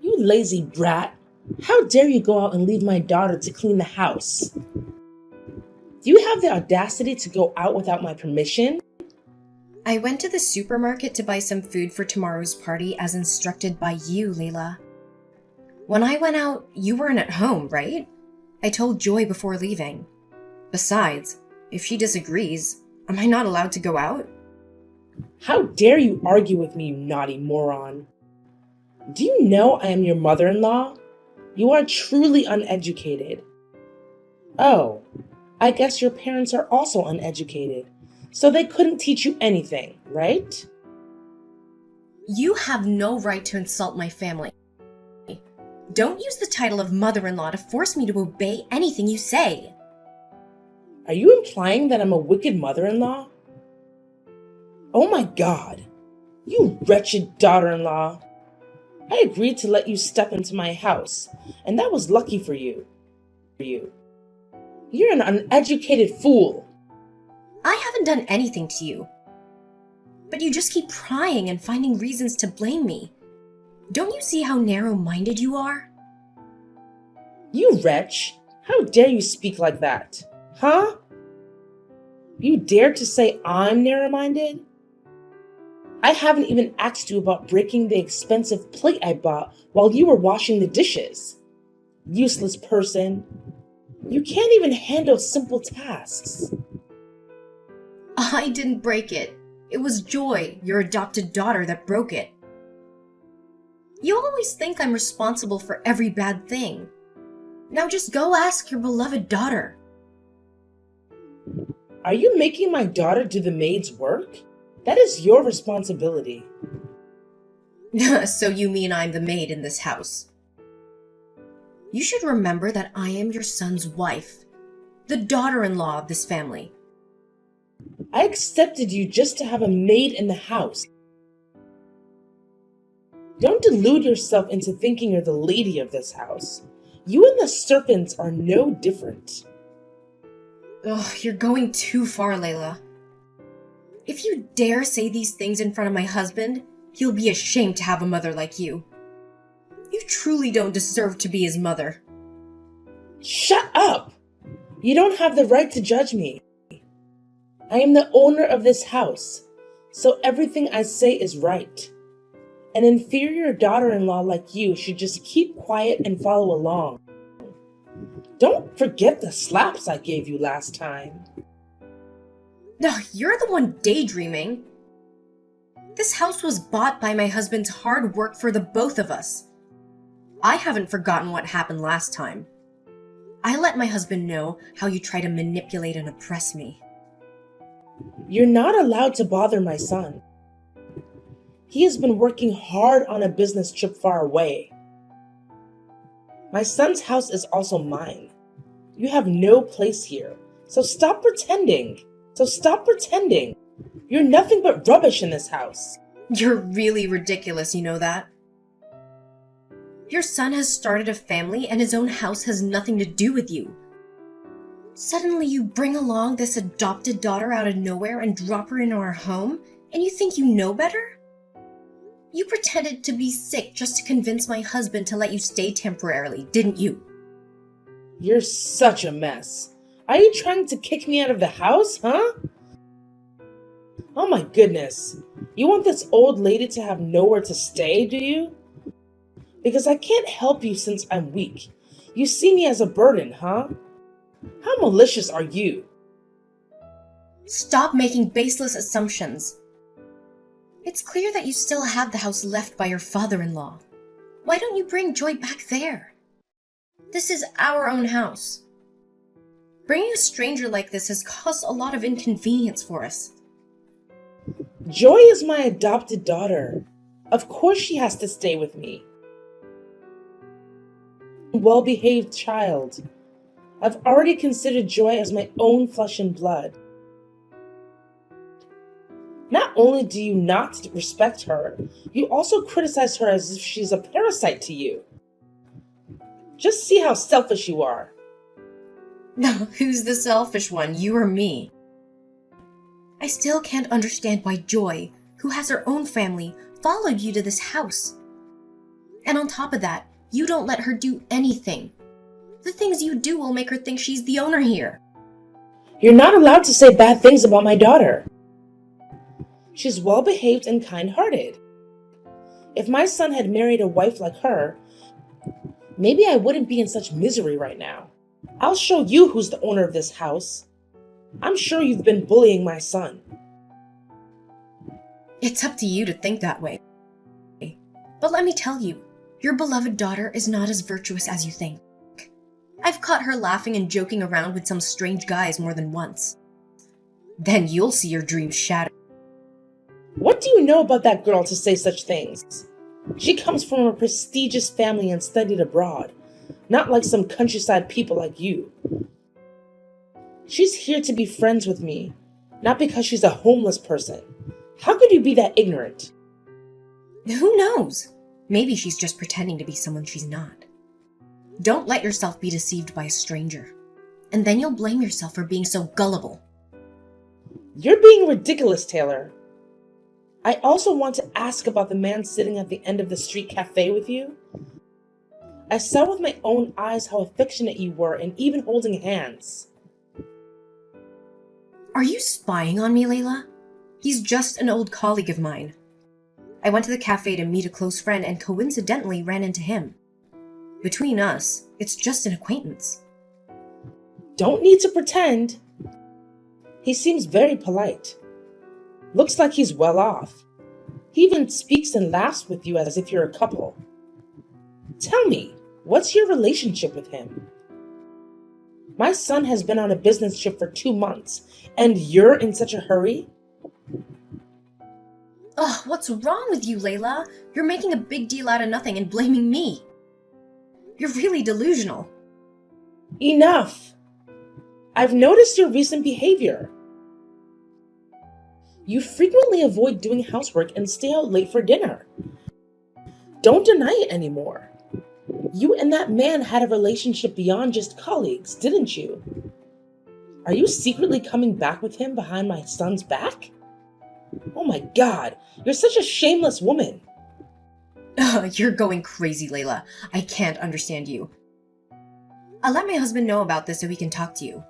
You lazy brat! How dare you go out and leave my daughter to clean the house? Do you have the audacity to go out without my permission? I went to the supermarket to buy some food for tomorrow's party as instructed by you, Layla. When I went out, you weren't at home, right? I told Joy before leaving. Besides, if she disagrees, am I not allowed to go out? How dare you argue with me, you naughty moron? Do you know I am your mother-in-law? You are truly uneducated. Oh, I guess your parents are also uneducated, so they couldn't teach you anything, right? You have no right to insult my family. Don't use the title of mother-in-law to force me to obey anything you say. Are you implying that I'm a wicked mother-in-law? Oh my God, you wretched daughter-in-law. I agreed to let you step into my house, and that was lucky for you. You're an uneducated fool. I haven't done anything to you. But you just keep prying and finding reasons to blame me. Don't you see how narrow-minded you are? You wretch! How dare you speak like that? Huh? You dare to say I'm narrow-minded? I haven't even asked you about breaking the expensive plate I bought while you were washing the dishes. Useless person. You can't even handle simple tasks. I didn't break it. It was Joy, your adopted daughter, that broke it. You always think I'm responsible for every bad thing. Now just go ask your beloved daughter. Are you making my daughter do the maid's work? That is your responsibility. So you mean I'm the maid in this house? You should remember that I am your son's wife, the daughter-in-law of this family. I accepted you just to have a maid in the house. Don't delude yourself into thinking you're the lady of this house. You and the serpents are no different. Ugh, you're going too far, Layla. If you dare say these things in front of my husband, he'll be ashamed to have a mother like you. You truly don't deserve to be his mother. Shut up! You don't have the right to judge me. I am the owner of this house, so everything I say is right. An inferior daughter-in-law like you should just keep quiet and follow along. Don't forget the slaps I gave you last time. No, you're the one daydreaming. This house was bought by my husband's hard work for the both of us. I haven't forgotten what happened last time. I let my husband know how you try to manipulate and oppress me. You're not allowed to bother my son. He has been working hard on a business trip far away. My son's house is also mine. You have no place here, so stop pretending. You're nothing but rubbish in this house. You're really ridiculous, you know that? Your son has started a family and his own house has nothing to do with you. Suddenly you bring along this adopted daughter out of nowhere and drop her into our home, and you think you know better? You pretended to be sick just to convince my husband to let you stay temporarily, didn't you? You're such a mess. Are you trying to kick me out of the house, huh? Oh my goodness. You want this old lady to have nowhere to stay, do you? Because I can't help you since I'm weak. You see me as a burden, huh? How malicious are you? Stop making baseless assumptions. It's clear that you still have the house left by your father-in-law. Why don't you bring Joy back there? This is our own house. Bringing a stranger like this has caused a lot of inconvenience for us. Joy is my adopted daughter. Of course she has to stay with me. Well-behaved child. I've already considered Joy as my own flesh and blood. Not only do you not respect her, you also criticize her as if she's a parasite to you. Just see how selfish you are. No, who's the selfish one, you or me? I still can't understand why Joy, who has her own family, followed you to this house. And on top of that, you don't let her do anything. The things you do will make her think she's the owner here. You're not allowed to say bad things about my daughter. She's well-behaved and kind-hearted. If my son had married a wife like her, maybe I wouldn't be in such misery right now. I'll show you who's the owner of this house. I'm sure you've been bullying my son. It's up to you to think that way. But let me tell you, your beloved daughter is not as virtuous as you think. I've caught her laughing and joking around with some strange guys more than once. Then you'll see your dreams shattered. What do you know about that girl to say such things? She comes from a prestigious family and studied abroad, not like some countryside people like you. She's here to be friends with me, not because she's a homeless person. How could you be that ignorant? Who knows? Maybe she's just pretending to be someone she's not. Don't let yourself be deceived by a stranger, and then you'll blame yourself for being so gullible. You're being ridiculous, Taylor. I also want to ask about the man sitting at the end of the street cafe with you. I saw with my own eyes how affectionate you were and even holding hands. Are you spying on me, Layla? He's just an old colleague of mine. I went to the cafe to meet a close friend and coincidentally ran into him. Between us, it's just an acquaintance. Don't need to pretend. He seems very polite. Looks like he's well off. He even speaks and laughs with you as if you're a couple. Tell me, what's your relationship with him? My son has been on a business trip for 2 months, and you're in such a hurry? Ugh, what's wrong with you, Layla? You're making a big deal out of nothing and blaming me. You're really delusional. Enough! I've noticed your recent behavior. You frequently avoid doing housework and stay out late for dinner. Don't deny it anymore. You and that man had a relationship beyond just colleagues, didn't you? Are you secretly coming back with him behind my son's back? Oh my God, you're such a shameless woman. You're going crazy, Layla. I can't understand you. I'll let my husband know about this so he can talk to you.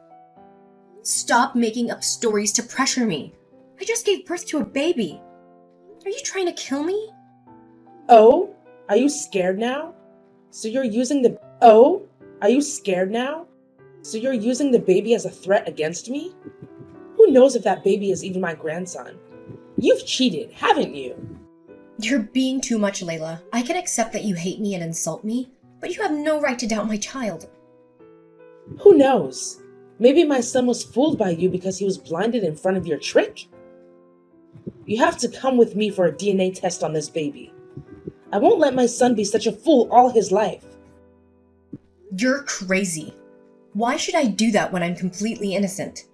Stop making up stories to pressure me. I just gave birth to a baby. Are you trying to kill me? Oh, are you scared now? So you're using the baby as a threat against me? Who knows if that baby is even my grandson? You've cheated, haven't you? You're being too much, Layla. I can accept that you hate me and insult me, but you have no right to doubt my child. Who knows? Maybe my son was fooled by you because he was blinded in front of your trick? You have to come with me for a DNA test on this baby. I won't let my son be such a fool all his life. You're crazy. Why should I do that when I'm completely innocent?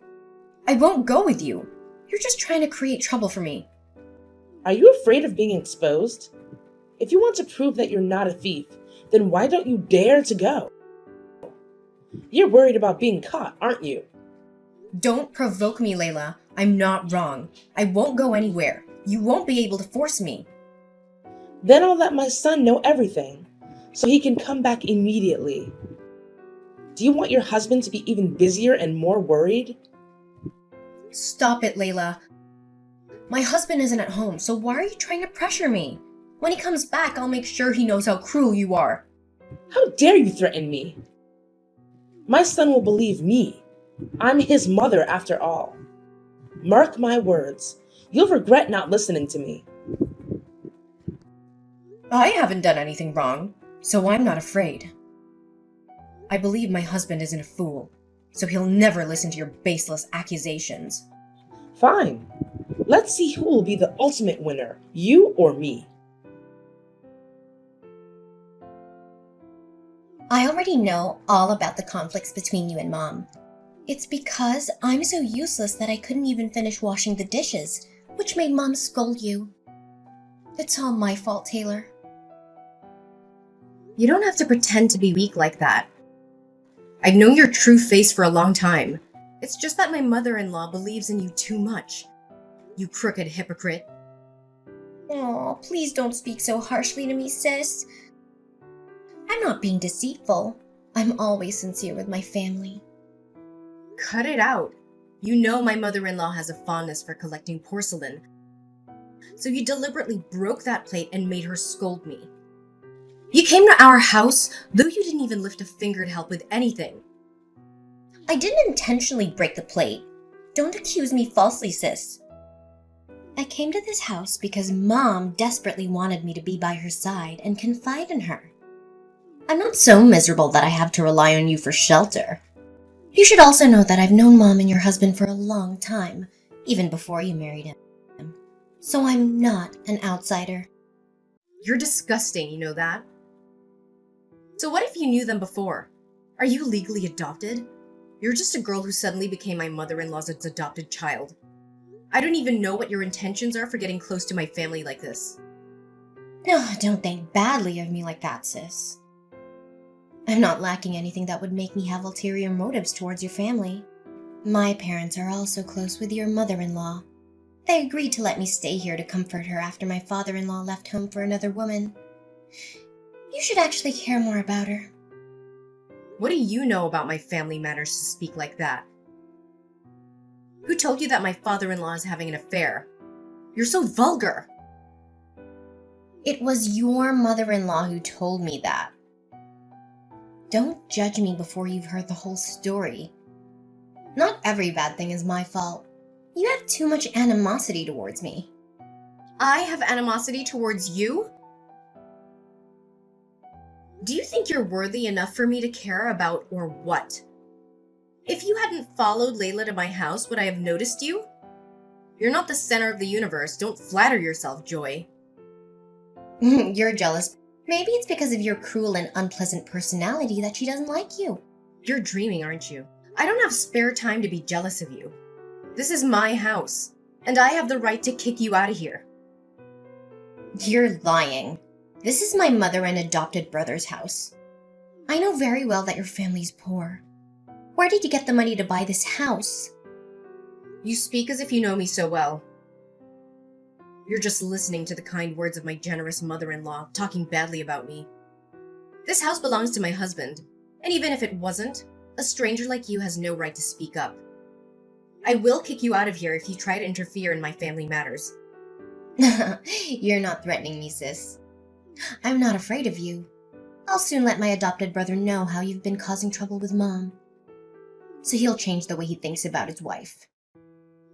I won't go with you. You're just trying to create trouble for me. Are you afraid of being exposed? If you want to prove that you're not a thief, then why don't you dare to go? You're worried about being caught, aren't you? Don't provoke me, Layla. I'm not wrong. I won't go anywhere. You won't be able to force me. Then I'll let my son know everything, so he can come back immediately. Do you want your husband to be even busier and more worried? Stop it, Layla. My husband isn't at home, so why are you trying to pressure me? When he comes back, I'll make sure he knows how cruel you are. How dare you threaten me? My son will believe me. I'm his mother after all. Mark my words. You'll regret not listening to me. I haven't done anything wrong, so I'm not afraid. I believe my husband isn't a fool, so he'll never listen to your baseless accusations. Fine. Let's see who will be the ultimate winner, you or me. I already know all about the conflicts between you and Mom. It's because I'm so useless that I couldn't even finish washing the dishes, which made Mom scold you. It's all my fault, Taylor. You don't have to pretend to be weak like that. I've known your true face for a long time. It's just that my mother-in-law believes in you too much. You crooked hypocrite. Aw, please don't speak so harshly to me, sis. I'm not being deceitful. I'm always sincere with my family. Cut it out. You know my mother-in-law has a fondness for collecting porcelain. So you deliberately broke that plate and made her scold me. You came to our house, though you didn't even lift a finger to help with anything. I didn't intentionally break the plate. Don't accuse me falsely, sis. I came to this house because Mom desperately wanted me to be by her side and confide in her. I'm not so miserable that I have to rely on you for shelter. You should also know that I've known Mom and your husband for a long time, even before you married him. So I'm not an outsider. You're disgusting, you know that? So what if you knew them before? Are you legally adopted? You're just a girl who suddenly became my mother-in-law's adopted child. I don't even know what your intentions are for getting close to my family like this. No, don't think badly of me like that, sis. I'm not lacking anything that would make me have ulterior motives towards your family. My parents are also close with your mother-in-law. They agreed to let me stay here to comfort her after my father-in-law left home for another woman. You should actually care more about her. What do you know about my family matters to speak like that? Who told you that my father-in-law is having an affair? You're so vulgar. It was your mother-in-law who told me that. Don't judge me before you've heard the whole story. Not every bad thing is my fault. You have too much animosity towards me. I have animosity towards you? Do you think you're worthy enough for me to care about, or what? If you hadn't followed Layla to my house, would I have noticed you? You're not the center of the universe. Don't flatter yourself, Joy. You're jealous. Maybe it's because of your cruel and unpleasant personality that she doesn't like you. You're dreaming, aren't you? I don't have spare time to be jealous of you. This is my house, and I have the right to kick you out of here. You're lying. This is my mother and adopted brother's house. I know very well that your family's poor. Where did you get the money to buy this house? You speak as if you know me so well. You're just listening to the kind words of my generous mother-in-law, talking badly about me. This house belongs to my husband, and even if it wasn't, a stranger like you has no right to speak up. I will kick you out of here if you try to interfere in my family matters. You're not threatening me, sis. I'm not afraid of you. I'll soon let my adopted brother know how you've been causing trouble with Mom. So he'll change the way he thinks about his wife.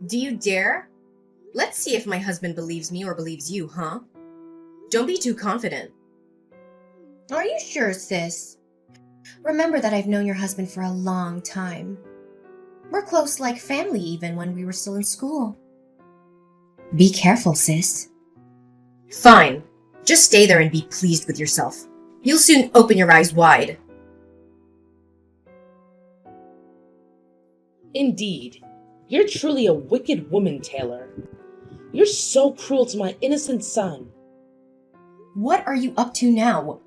Do you dare? Let's see if my husband believes me or believes you, huh? Don't be too confident. Are you sure, sis? Remember that I've known your husband for a long time. We're close like family even when we were still in school. Be careful, sis. Fine. Just stay there and be pleased with yourself. You'll soon open your eyes wide. Indeed, you're truly a wicked woman, Taylor. You're so cruel to my innocent son. What are you up to now?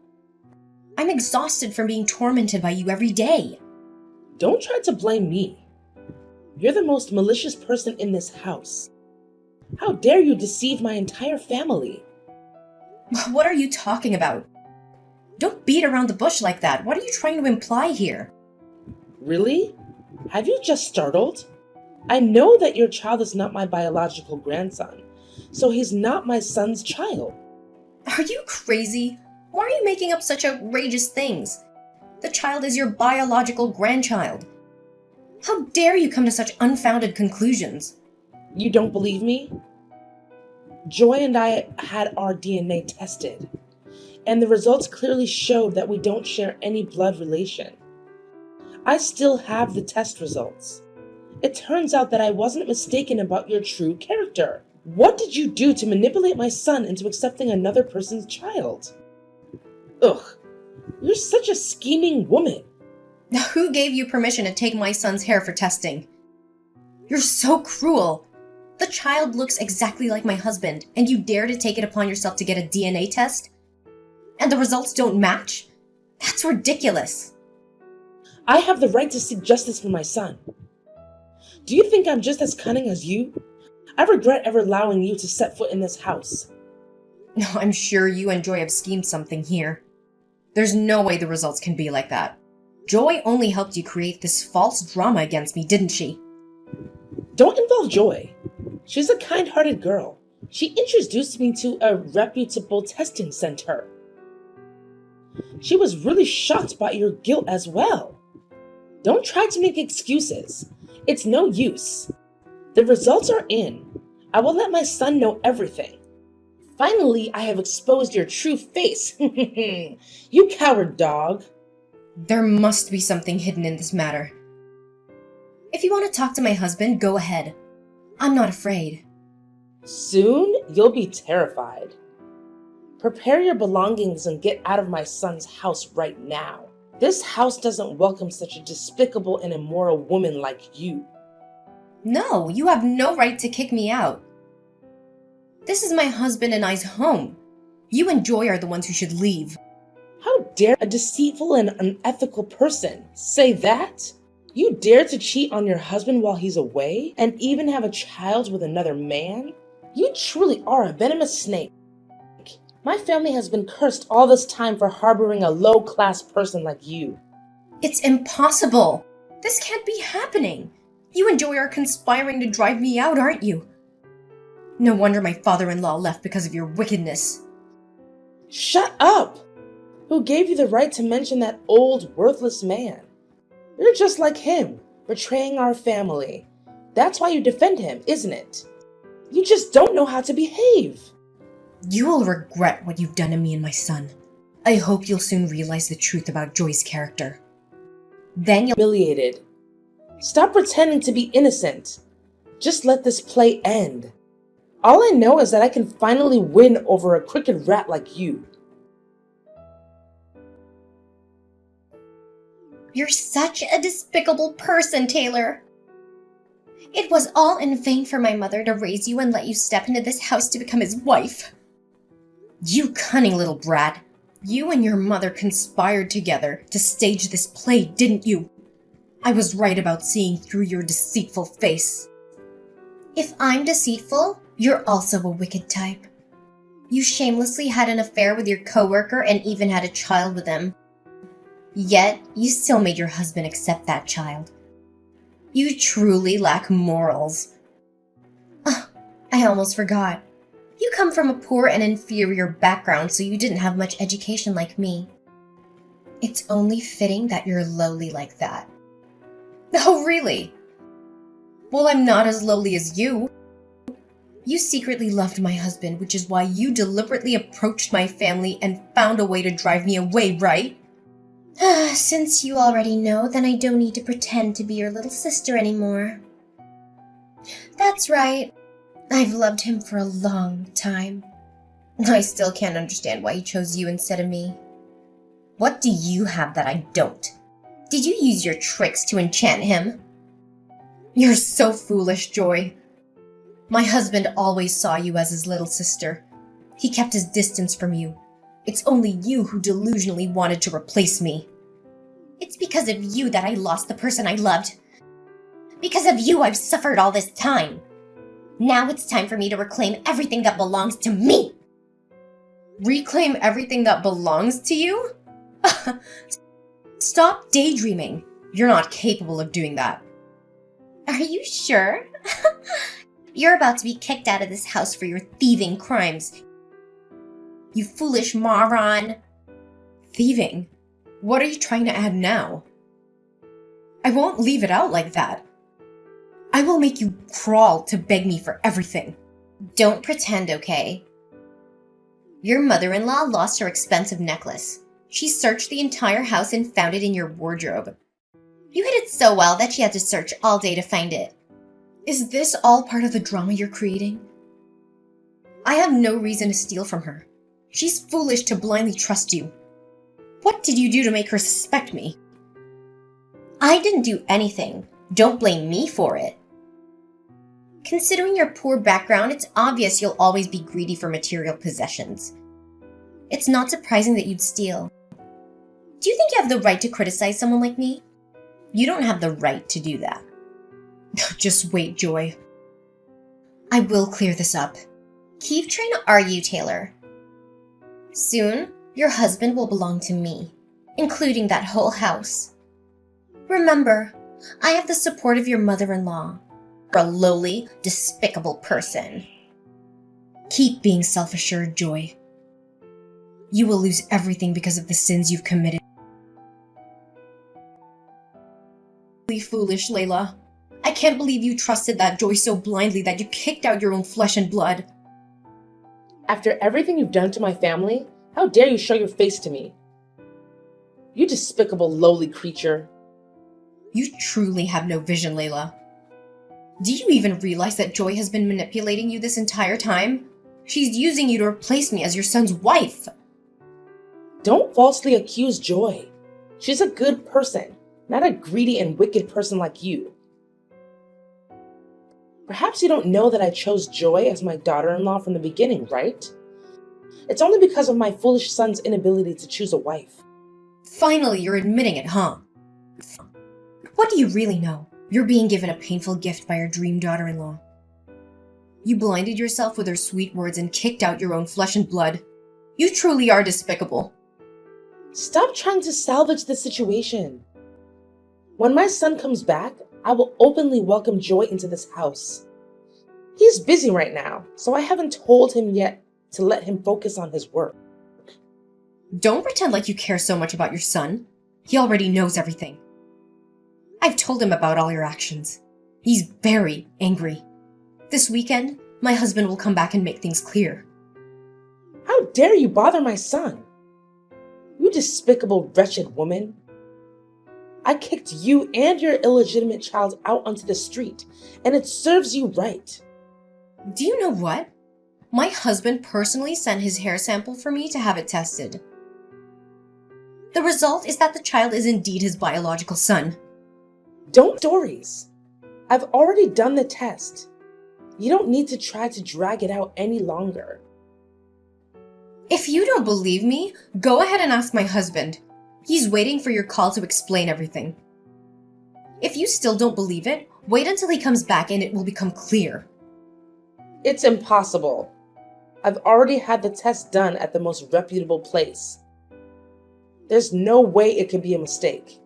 I'm exhausted from being tormented by you every day. Don't try to blame me. You're the most malicious person in this house. How dare you deceive my entire family? What are you talking about? Don't beat around the bush like that. What are you trying to imply here? Really? Have you just startled? I know that your child is not my biological grandson, so he's not my son's child. Are you crazy? Why are you making up such outrageous things? The child is your biological grandchild. How dare you come to such unfounded conclusions? You don't believe me? Joy and I had our DNA tested, and the results clearly showed that we don't share any blood relation. I still have the test results. It turns out that I wasn't mistaken about your true character. What did you do to manipulate my son into accepting another person's child? Ugh, you're such a scheming woman. Who gave you permission to take my son's hair for testing? You're so cruel. The child looks exactly like my husband, and you dare to take it upon yourself to get a DNA test? And the results don't match? That's ridiculous. I have the right to seek justice for my son. Do you think I'm just as cunning as you? I regret ever allowing you to set foot in this house. I'm sure you and Joy have schemed something here. There's no way the results can be like that. Joy only helped you create this false drama against me, didn't she? Don't involve Joy. She's a kind-hearted girl. She introduced me to a reputable testing center. She was really shocked by your guilt as well. Don't try to make excuses. It's no use. The results are in. I will let my son know everything. Finally, I have exposed your true face. You coward dog. There must be something hidden in this matter. If you want to talk to my husband, go ahead. I'm not afraid. Soon, you'll be terrified. Prepare your belongings and get out of my son's house right now. This house doesn't welcome such a despicable and immoral woman like you. No, you have no right to kick me out. This is my husband and I's home. You and Joy are the ones who should leave. How dare a deceitful and unethical person say that? You dare to cheat on your husband while he's away and even have a child with another man? You truly are a venomous snake. My family has been cursed all this time for harboring a low-class person like you. It's impossible. This can't be happening. You and Joy are conspiring to drive me out, aren't you? No wonder my father-in-law left because of your wickedness. Shut up! Who gave you the right to mention that old, worthless man? You're just like him, betraying our family. That's why you defend him, isn't it? You just don't know how to behave. You will regret what you've done to me and my son. I hope you'll soon realize the truth about Joy's character. Then you'll— Humiliated. Stop pretending to be innocent. Just let this play end. All I know is that I can finally win over a crooked rat like you. You're such a despicable person, Taylor. It was all in vain for my mother to raise you and let you step into this house to become his wife. You cunning little brat. You and your mother conspired together to stage this play, didn't you? I was right about seeing through your deceitful face. If I'm deceitful, you're also a wicked type. You shamelessly had an affair with your coworker and even had a child with him. Yet, you still made your husband accept that child. You truly lack morals. I almost forgot. You come from a poor and inferior background, so you didn't have much education like me. It's only fitting that you're lowly like that. Oh, really? Well, I'm not as lowly as you. You secretly loved my husband, which is why you deliberately approached my family and found a way to drive me away, right? Since you already know, then I don't need to pretend to be your little sister anymore. That's right. I've loved him for a long time. I still can't understand why he chose you instead of me. What do you have that I don't? Did you use your tricks to enchant him? You're so foolish, Joy. My husband always saw you as his little sister. He kept his distance from you. It's only you who delusionally wanted to replace me. It's because of you that I lost the person I loved. Because of you, I've suffered all this time. Now it's time for me to reclaim everything that belongs to me. Reclaim everything that belongs to you? Stop daydreaming. You're not capable of doing that. Are you sure? You're about to be kicked out of this house for your thieving crimes. You foolish moron. Thieving? What are you trying to add now? I won't leave it out like that. I will make you crawl to beg me for everything. Don't pretend, okay? Your mother-in-law lost her expensive necklace. She searched the entire house and found it in your wardrobe. You hid it so well that she had to search all day to find it. Is this all part of the drama you're creating? I have no reason to steal from her. She's foolish to blindly trust you. What did you do to make her suspect me? I didn't do anything. Don't blame me for it. Considering your poor background, it's obvious you'll always be greedy for material possessions. It's not surprising that you'd steal. Do you think you have the right to criticize someone like me? You don't have the right to do that. Just wait, Joy. I will clear this up. Keep trying to argue, Taylor. Soon, Your husband will belong to me, including that whole house. Remember, I have the support of your mother-in-law. You're a lowly, despicable person. Keep being self-assured, Joy. You will lose everything because of the sins you've committed. Foolish, Layla. I can't believe you trusted that Joy so blindly that you kicked out your own flesh and blood. After everything you've done to my family, how dare you show your face to me? You despicable, lowly creature. You truly have no vision, Layla. Do you even realize that Joy has been manipulating you this entire time? She's using you to replace me as your son's wife. Don't falsely accuse Joy. She's a good person, not a greedy and wicked person like you. Perhaps you don't know that I chose Joy as my daughter-in-law from the beginning, right? It's only because of my foolish son's inability to choose a wife. Finally, you're admitting it, huh? What do you really know? You're being given a painful gift by your dream daughter-in-law. You blinded yourself with her sweet words and kicked out your own flesh and blood. You truly are despicable. Stop trying to salvage the situation. When my son comes back, I will openly welcome Joy into this house. He's busy right now, so I haven't told him yet to let him focus on his work. Don't pretend like you care so much about your son. He already knows everything. I've told him about all your actions. He's very angry. This weekend, my husband will come back and make things clear. How dare you bother my son? You despicable, wretched woman. I kicked you and your illegitimate child out onto the street, and it serves you right. Do you know what? My husband personally sent his hair sample for me to have it tested. The result is that the child is indeed his biological son. Don't stories. I've already done the test. You don't need to try to drag it out any longer. If you don't believe me, go ahead and ask my husband. He's waiting for your call to explain everything. If you still don't believe it, wait until he comes back and it will become clear. It's impossible. I've already had the test done at the most reputable place. There's no way it can be a mistake.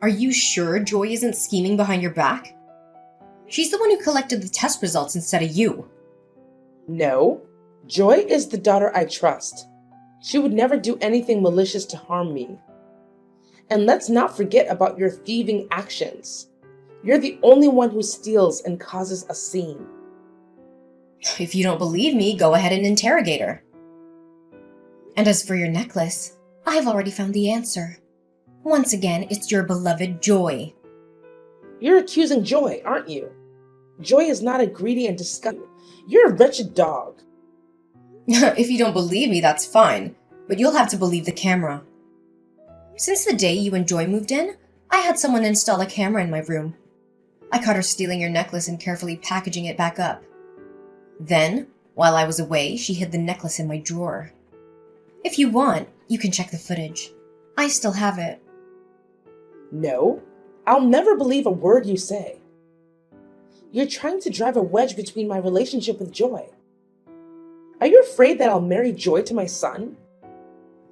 Are you sure Joy isn't scheming behind your back? She's the one who collected the test results instead of you. No, Joy is the daughter I trust. She would never do anything malicious to harm me. And let's not forget about your thieving actions. You're the only one who steals and causes a scene. If you don't believe me, go ahead and interrogate her. And as for your necklace, I've already found the answer. Once again, it's your beloved Joy. You're accusing Joy, aren't you? Joy is not a greedy and disgusting. You're a wretched dog. If you don't believe me, that's fine, but you'll have to believe the camera. Since the day you and Joy moved in, I had someone install a camera in my room. I caught her stealing your necklace and carefully packaging it back up. Then, while I was away, she hid the necklace in my drawer. If you want, you can check the footage. I still have it. No, I'll never believe a word you say. You're trying to drive a wedge between my relationship with Joy. Are you afraid that I'll marry Joy to my son?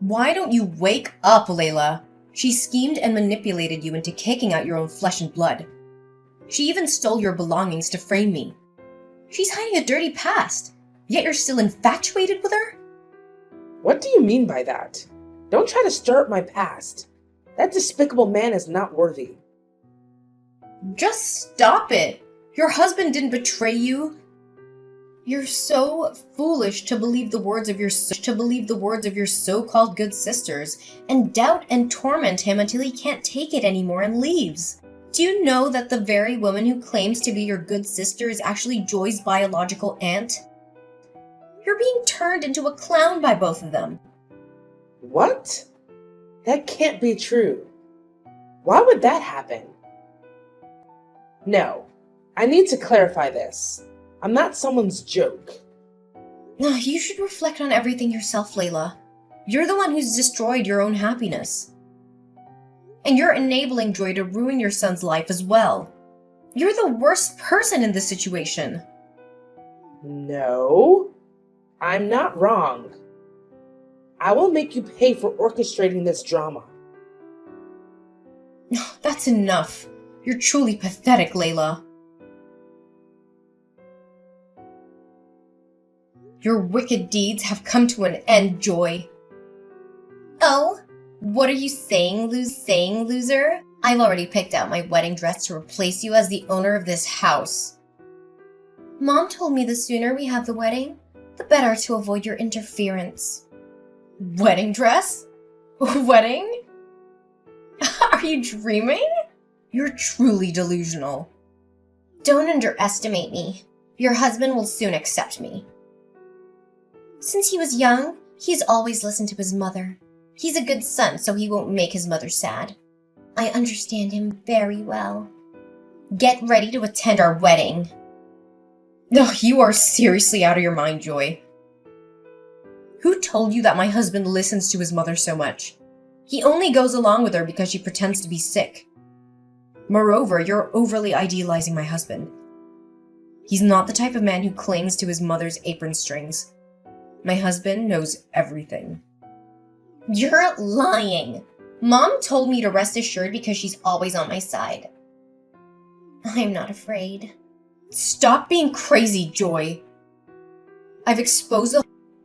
Why don't you wake up, Layla? She schemed and manipulated you into kicking out your own flesh and blood. She even stole your belongings to frame me. She's hiding a dirty past, yet you're still infatuated with her? What do you mean by that? Don't try to stir up my past. That despicable man is not worthy. Just stop it. Your husband didn't betray you. You're so foolish to believe the words of your so-called good sisters and doubt and torment him until he can't take it anymore and leaves. Do you know that the very woman who claims to be your good sister is actually Joy's biological aunt? You're being turned into a clown by both of them. What? That can't be true. Why would that happen? No, I need to clarify this. I'm not someone's joke. You should reflect on everything yourself, Layla. You're the one who's destroyed your own happiness. And you're enabling Joy to ruin your son's life as well. You're the worst person in this situation. No, I'm not wrong. I will make you pay for orchestrating this drama. That's enough. You're truly pathetic, Layla. Your wicked deeds have come to an end, Joy. Oh, what are you saying, loser? I've already picked out my wedding dress to replace you as the owner of this house. Mom told me the sooner we have the wedding, the better to avoid your interference. Wedding dress? Wedding? Are you dreaming? You're truly delusional. Don't underestimate me. Your husband will soon accept me. Since he was young, he's always listened to his mother. He's a good son, so he won't make his mother sad. I understand him very well. Get ready to attend our wedding. No, you are seriously out of your mind, Joy. Who told you that my husband listens to his mother so much? He only goes along with her because she pretends to be sick. Moreover, you're overly idealizing my husband. He's not the type of man who clings to his mother's apron strings. My husband knows everything. You're lying. Mom told me to rest assured because she's always on my side. I'm not afraid. Stop being crazy, Joy. I've exposed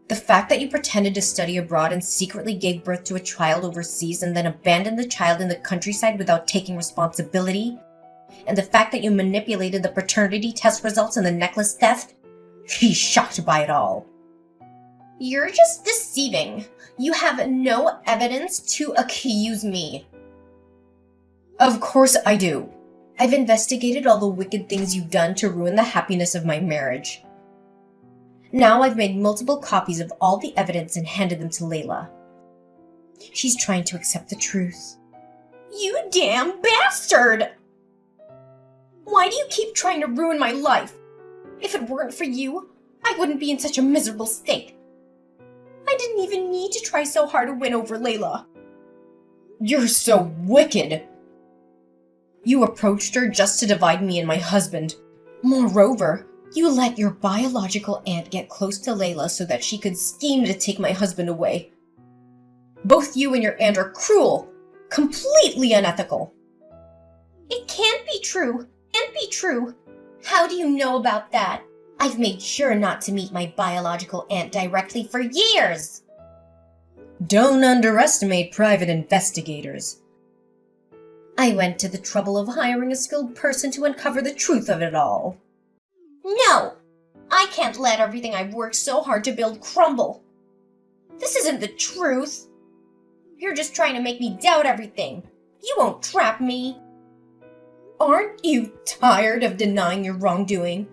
the fact that you pretended to study abroad and secretly gave birth to a child overseas and then abandoned the child in the countryside without taking responsibility, and the fact that you manipulated the paternity test results and the necklace theft. He's shocked by it all. You're just deceiving. You have no evidence to accuse me. Of course I do. I've investigated all the wicked things you've done to ruin the happiness of my marriage. Now I've made multiple copies of all the evidence and handed them to Layla. She's trying to accept the truth. You damn bastard! Why do you keep trying to ruin my life? If it weren't for you, I wouldn't be in such a miserable state. I didn't even need to try so hard to win over Layla. You're so wicked! You approached her just to divide me and my husband. Moreover, you let your biological aunt get close to Layla so that she could scheme to take my husband away. Both you and your aunt are cruel, completely unethical. It can't be true. Can't be true. How do you know about that? I've made sure not to meet my biological aunt directly for years. Don't underestimate private investigators. I went to the trouble of hiring a skilled person to uncover the truth of it all. No! I can't let everything I've worked so hard to build crumble. This isn't the truth. You're just trying to make me doubt everything. You won't trap me. Aren't you tired of denying your wrongdoing?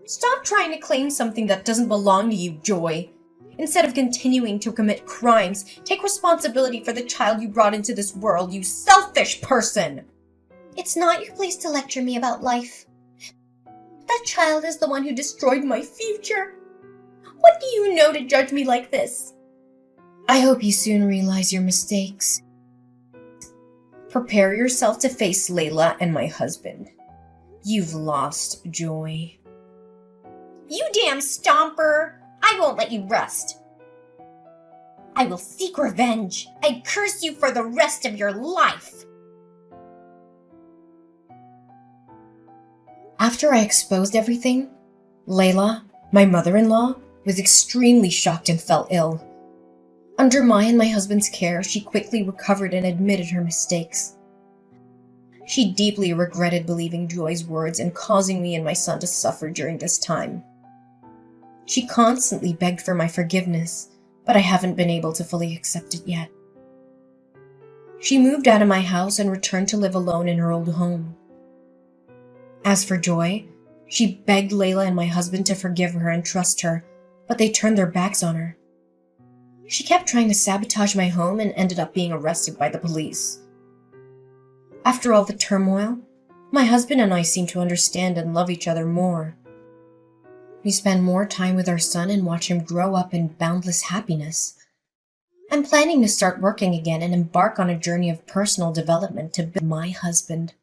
Stop trying to claim something that doesn't belong to you, Joy. Instead of continuing to commit crimes, take responsibility for the child you brought into this world, you selfish person! It's not your place to lecture me about life. That child is the one who destroyed my future. What do you know to judge me like this? I hope you soon realize your mistakes. Prepare yourself to face Layla and my husband. You've lost, Joy. You damn stomper! I won't let you rest. I will seek revenge. I curse you for the rest of your life. After I exposed everything, Layla, my mother-in-law, was extremely shocked and fell ill. Under my and my husband's care, she quickly recovered and admitted her mistakes. She deeply regretted believing Joy's words and causing me and my son to suffer during this time. She constantly begged for my forgiveness, but I haven't been able to fully accept it yet. She moved out of my house and returned to live alone in her old home. As for Joy, she begged Layla and my husband to forgive her and trust her, but they turned their backs on her. She kept trying to sabotage my home and ended up being arrested by the police. After all the turmoil, my husband and I seem to understand and love each other more. We spend more time with our son and watch him grow up in boundless happiness. I'm planning to start working again and embark on a journey of personal development to build my husband.